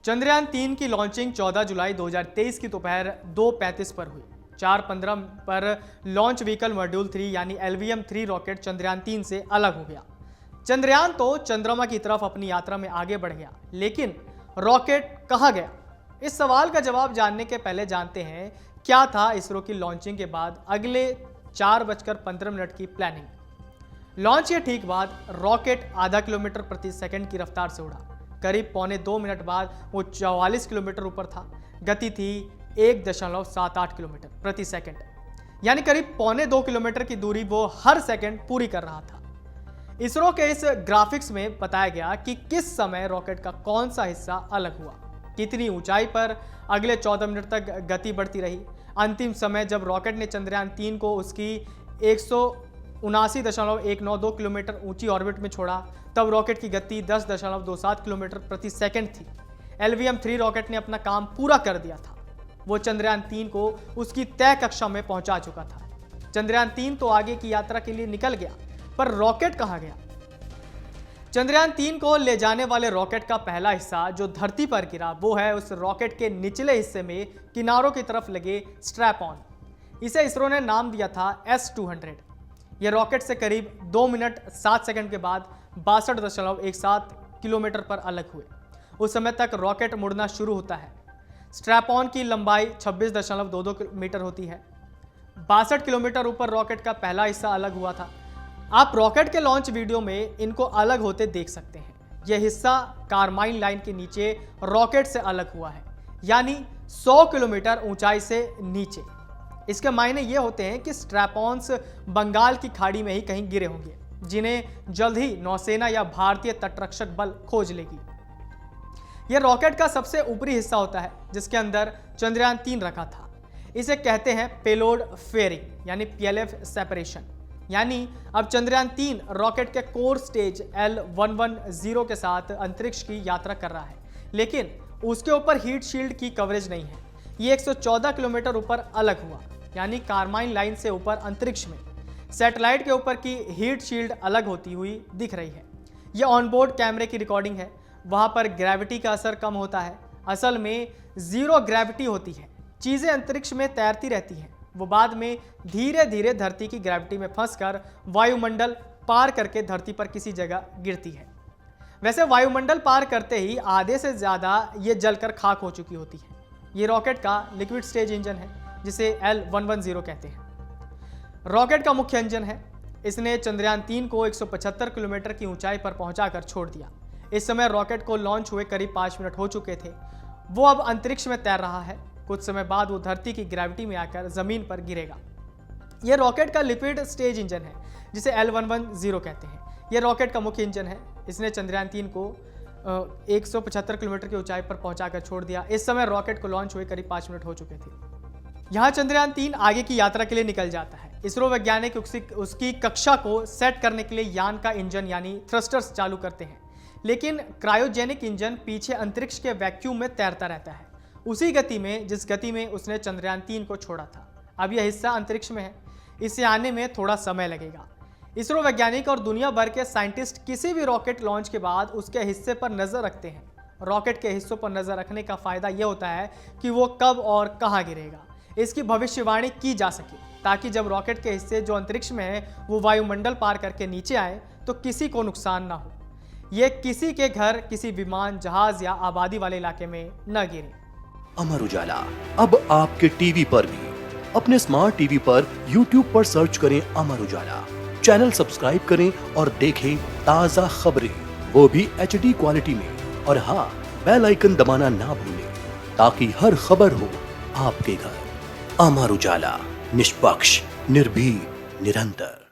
चंद्रयान-3 की लॉन्चिंग 14 जुलाई 2023 की दोपहर 2:35 पर हुई। 4:15 पर लॉन्च व्हीकल मॉड्यूल 3 यानी LVM-3 रॉकेट चंद्रयान-3 से अलग हो गया। चंद्रयान तो चंद्रमा की तरफ अपनी यात्रा में आगे बढ़ गया, लेकिन रॉकेट कहाँ गया? इस सवाल का जवाब जानने के पहले जानते हैं क्या था इसरो की लॉन्चिंग के बाद अगले 4:15 की प्लानिंग। लॉन्च के ठीक बाद रॉकेट आधा किलोमीटर प्रति सेकंड की रफ्तार से उड़ा। करीब 1.25 मिनट बाद वो 44 किलोमीटर ऊपर था। गति थी 1.78 किलोमीटर प्रति सेकंड, यानी करीब 1.25 किलोमीटर की दूरी वो हर सेकंड पूरी कर रहा था। इसरो के इस ग्राफिक्स में बताया गया कि किस समय रॉकेट का कौन सा हिस्सा अलग हुआ, कितनी ऊंचाई पर अगले 14 मिनट तक गति बढ़ती रही। अंतिम समय जब रॉकेट ने चंद्रयान-3 को उसकी 179.192 किलोमीटर ऊंची ऑर्बिट में छोड़ा, तब रॉकेट की गति 10.27 किलोमीटर प्रति सेकंड थी। LVM-3 रॉकेट ने अपना काम पूरा कर दिया था। वो चंद्रयान-3 को उसकी तय कक्षा में पहुंचा चुका था। चंद्रयान-3 तो आगे की यात्रा के लिए निकल गया, पर रॉकेट कहां गया? चंद्रयान-3 को ले जाने वाले रॉकेट का पहला हिस्सा जो धरती पर गिरा, वो है उस रॉकेट के निचले हिस्से में किनारों की तरफ लगे स्ट्रैप ऑन। इसे इसरो ने नाम दिया था S-200। यह रॉकेट से करीब 2 मिनट 7 सेकंड के बाद 62.17 किलोमीटर पर अलग हुए। उस समय तक रॉकेट मुड़ना शुरू होता है। स्ट्रैप ऑन की लंबाई 26.22 मीटर होती है। 62 किलोमीटर ऊपर रॉकेट का पहला हिस्सा अलग हुआ था। आप रॉकेट के लॉन्च वीडियो में इनको अलग होते देख सकते हैं। यह हिस्सा कारमाइन लाइन के नीचे रॉकेट से अलग हुआ है, यानी 100 किलोमीटर ऊंचाई से नीचे। इसके मायने ये होते हैं कि स्ट्रैप-ऑन्स बंगाल की खाड़ी में ही कहीं गिरे होंगे, जिन्हें जल्द ही नौसेना या भारतीय तटरक्षक बल खोज लेगी। यह रॉकेट का सबसे ऊपरी हिस्सा होता है, जिसके अंदर चंद्रयान-3 रखा था। इसे कहते हैं पेलोड फेयरिंग यानी PLF सेपरेशन। यानी अब चंद्रयान-3 रॉकेट के कोर स्टेज L110 के साथ अंतरिक्ष की यात्रा कर रहा है, लेकिन उसके ऊपर हीट शील्ड की कवरेज नहीं है। ये 114 किलोमीटर ऊपर अलग हुआ, यानी कारमाइन लाइन से ऊपर अंतरिक्ष में। सैटेलाइट के ऊपर की हीट शील्ड अलग होती हुई दिख रही है। यह ऑनबोर्ड कैमरे की रिकॉर्डिंग है। वहां पर ग्रेविटी का असर कम होता है। असल में जीरो ग्रेविटी होती है। चीजें अंतरिक्ष में तैरती रहती हैं। वो बाद में धीरे धीरे धरती की ग्रेविटी में फंसकर वायुमंडल पार करके धरती पर किसी जगह गिरती है। वैसे वायुमंडल पार करते ही आधे से ज्यादा ये जलकर खाक हो चुकी होती है। ये रॉकेट का लिक्विड स्टेज इंजन है, जिसे L110 कहते हैं। रॉकेट का मुख्य इंजन है। इसने चंद्रयान-3 को 175 किलोमीटर की ऊंचाई पर पहुंचाकर छोड़ दिया। इस समय रॉकेट को लॉन्च हुए करीब 5 मिनट हो चुके थे। वो अब अंतरिक्ष में तैर रहा है। कुछ समय बाद वो धरती की ग्रेविटी में आकर जमीन पर गिरेगा। यह रॉकेट का लिक्विड स्टेज इंजन है, जिसे L110 कहते हैं। यह रॉकेट का मुख्य इंजन है। इसने चंद्रयान-3 को 175 किलोमीटर की ऊंचाई पर पहुंचाकर छोड़ दिया। इस समय रॉकेट को लॉन्च हुए करीब 5 मिनट हो चुके थे। यहाँ चंद्रयान-3 आगे की यात्रा के लिए निकल जाता है। इसरो वैज्ञानिक उसकी कक्षा को सेट करने के लिए यान का इंजन यानी थ्रस्टर्स चालू करते हैं, लेकिन क्रायोजेनिक इंजन पीछे अंतरिक्ष के वैक्यूम में तैरता रहता है, उसी गति में जिस गति में उसने चंद्रयान-3 को छोड़ा था। अब यह हिस्सा अंतरिक्ष में है। इसे आने में थोड़ा समय लगेगा। इसरो वैज्ञानिक और दुनिया भर के साइंटिस्ट किसी भी रॉकेट लॉन्च के बाद उसके हिस्से पर नजर रखते हैं। रॉकेट के हिस्सों पर नजर रखने का फायदा यह होता है कि वो कब और कहां गिरेगा, इसकी भविष्यवाणी की जा सके, ताकि जब रॉकेट के हिस्से जो अंतरिक्ष में है वो वायुमंडल पार करके नीचे आए तो किसी को नुकसान ना हो। ये किसी के घर, किसी विमान, जहाज या आबादी वाले इलाके में न गिरे। अमर उजाला अब आपके टीवी पर भी। अपने स्मार्ट टीवी पर YouTube पर सर्च करें अमर उजाला, चैनल सब्सक्राइब करें और देखें ताजा खबरें, वो भी HD क्वालिटी में। और हाँ, बेल आइकन दबाना ना भूलें, ताकि हर खबर हो आपके घर। अमर उजाला, निष्पक्ष, निर्भीक, निरंतर।